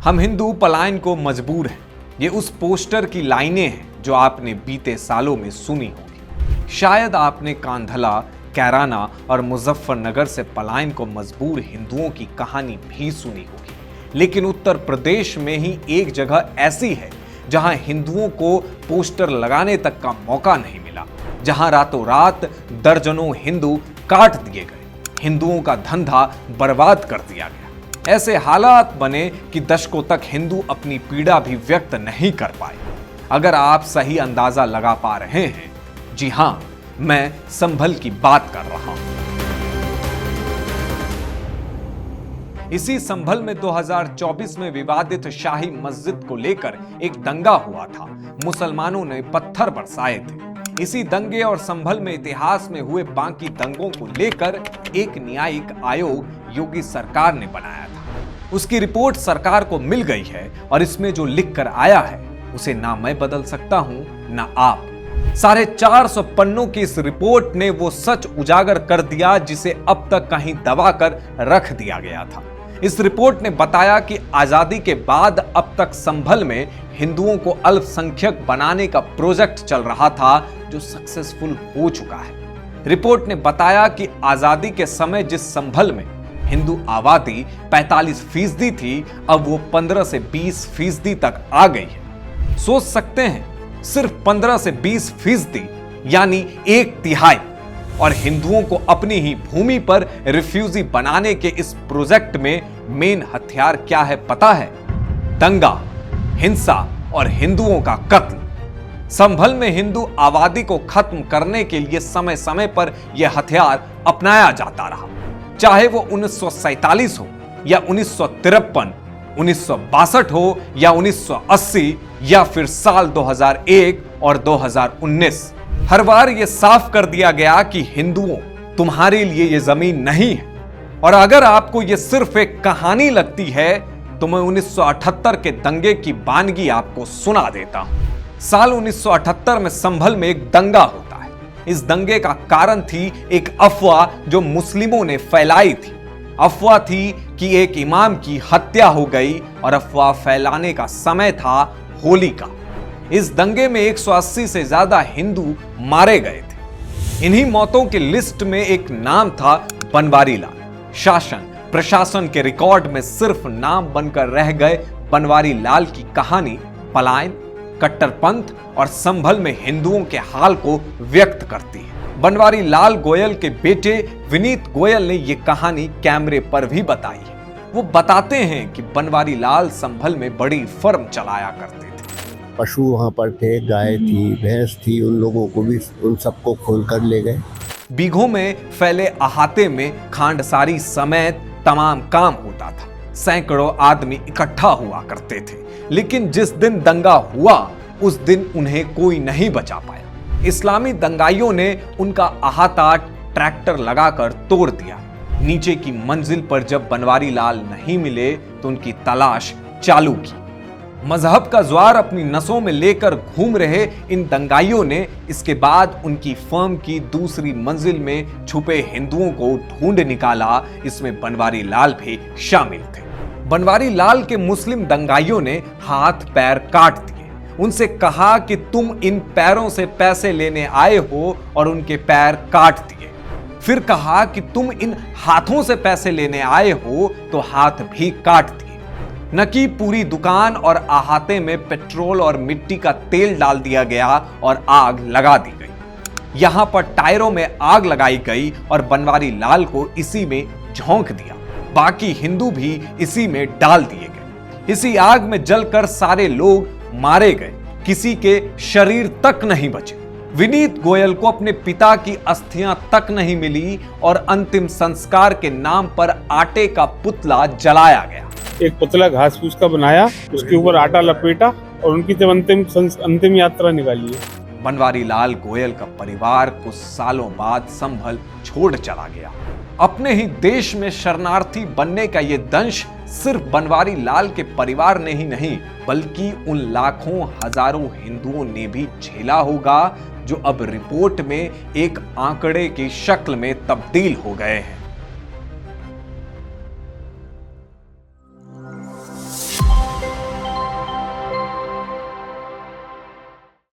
हम हिंदू पलायन को मजबूर हैं। ये उस पोस्टर की लाइनें हैं जो आपने बीते सालों में सुनी होगी। शायद आपने कांधला, कैराना और मुजफ्फरनगर से पलायन को मजबूर हिंदुओं की कहानी भी सुनी होगी। लेकिन उत्तर प्रदेश में ही एक जगह ऐसी है जहां हिंदुओं को पोस्टर लगाने तक का मौका नहीं मिला, जहां रातों रात दर्जनों हिंदू काट दिए गए, हिंदुओं का धंधा बर्बाद कर दिया गया। ऐसे हालात बने कि दशकों तक हिंदू अपनी पीड़ा भी व्यक्त नहीं कर पाए। अगर आप सही अंदाजा लगा पा रहे हैं, जी हां, मैं संभल की बात कर रहा हूं। इसी संभल में 2024 में विवादित शाही मस्जिद को लेकर एक दंगा हुआ था। मुसलमानों ने पत्थर बरसाए थे। इसी दंगे और संभल में इतिहास में हुए बाकी दंगों को लेकर एक न्यायिक आयोग योगी सरकार ने बनाया था। उसकी रिपोर्ट सरकार को मिल गई है और इसमें जो लिख कर आया है उसे ना मैं बदल सकता हूं ना आप। 450 पन्नों की इस रिपोर्ट ने वो सच उजागर कर दिया जिसे अब तक कहीं दबाकर रख दिया गया था। इस रिपोर्ट ने बताया कि आजादी के बाद अब तक संभल में हिंदुओं को अल्पसंख्यक बनाने का प्रोजेक्ट चल रहा था जो सक्सेसफुल हो चुका है। रिपोर्ट ने बताया कि आजादी के समय जिस संभल में हिंदू आबादी 45% थी, अब वो 15 से 20% तक आ गई है। सोच सकते हैं, सिर्फ 15 से 20% यानी 1/3। और हिंदुओं को अपनी ही भूमि पर रिफ्यूजी बनाने के इस प्रोजेक्ट में मेन हथियार क्या है पता है? दंगा, हिंसा और हिंदुओं का कत्ल। संभल में हिंदू आबादी को खत्म करने के लिए समय समय पर यह हथियार अपनाया जाता रहा, चाहे वो 1947 हो या 1953, 1962 हो या 1980 या फिर साल 2001 और 2019। हर बार यह साफ कर दिया गया कि हिंदुओं, तुम्हारे लिए यह जमीन नहीं है। और अगर आपको यह सिर्फ एक कहानी लगती है तो मैं 1978 के दंगे की वानगी आपको सुना देता हूं। साल 1978 में संभल में एक दंगा होता है। इस दंगे का कारण थी एक अफवाह जो मुस्लिमों ने फैलाई थी। अफवाह थी कि एक इमाम की हत्या हो गई और अफवाह फैलाने का समय था होली का। इस दंगे में 180 से ज्यादा हिंदू मारे गए थे। इन्हीं मौतों की लिस्ट में एक नाम था बनवारी लाल। शासन प्रशासन के रिकॉर्ड में सिर्फ नाम बनकर रह गए बनवारी लाल की कहानी पलायन, कट्टरपंथ और संभल में हिंदुओं के हाल को व्यक्त करती है। बनवारी लाल गोयल के बेटे विनीत गोयल ने यह कहानी कैमरे पर भी बताई है। वो बताते हैं कि बनवारी लाल संभल में बड़ी फर्म चलाया करते थे। पशु वहाँ पर थे, गाय थी, भैंस थी, उन लोगों को भी उन सबको खोल कर ले गए। बीघों में फैले अहाते में खांडसारी समेत तमाम काम होता था। सैकड़ों आदमी इकट्ठा हुआ करते थे। लेकिन जिस दिन दंगा हुआ उस दिन उन्हें कोई नहीं बचा पाया। इस्लामी दंगाइयों ने उनका अहाता ट्रैक्टर लगाकर तोड़ दिया। नीचे की मंजिल पर जब बनवारी लाल नहीं मिले तो उनकी तलाश चालू की। मजहब का ज्वार अपनी नसों में लेकर घूम रहे इन दंगाइयों ने इसके बाद उनकी फर्म की दूसरी मंजिल में छुपे हिंदुओं को ढूंढ निकाला। इसमें बनवारी लाल भी शामिल थे। बनवारी लाल के मुस्लिम दंगाइयों ने हाथ पैर काट दिए। उनसे कहा कि तुम इन पैरों से पैसे लेने आए हो और उनके पैर काट दिए। फिर कहा कि तुम इन हाथों से पैसे लेने आए हो तो हाथ भी काट दिए। न कि पूरी दुकान और अहाते में पेट्रोल और मिट्टी का तेल डाल दिया गया और आग लगा दी गई। यहां पर टायरों में आग लगाई गई और बनवारी लाल को इसी में झोंक दिया। बाकी हिंदू भी इसी में डाल दिए गए। इसी आग में जलकर सारे लोग मारे गए। किसी के शरीर तक नहीं बचे। विनीत गोयल को अपने पिता की अस्थियां तक नहीं मिली और अंतिम संस्कार के नाम पर आटे का पुतला जलाया गया। एक पुतला घास फूस का बनाया, उसके ऊपर आटा लपेटा और उनकी जब अंतिम यात्रा निकाली है। बनवारी लाल गोयल का परिवार कुछ सालों बाद संभल छोड़ चला गया। अपने ही देश में शरणार्थी बनने का यह दंश सिर्फ बनवारी लाल के परिवार ने ही नहीं बल्कि उन लाखों हजारों हिंदुओं ने भी झेला होगा जो अब रिपोर्ट में एक आंकड़े की शक्ल में तब्दील हो गए हैं।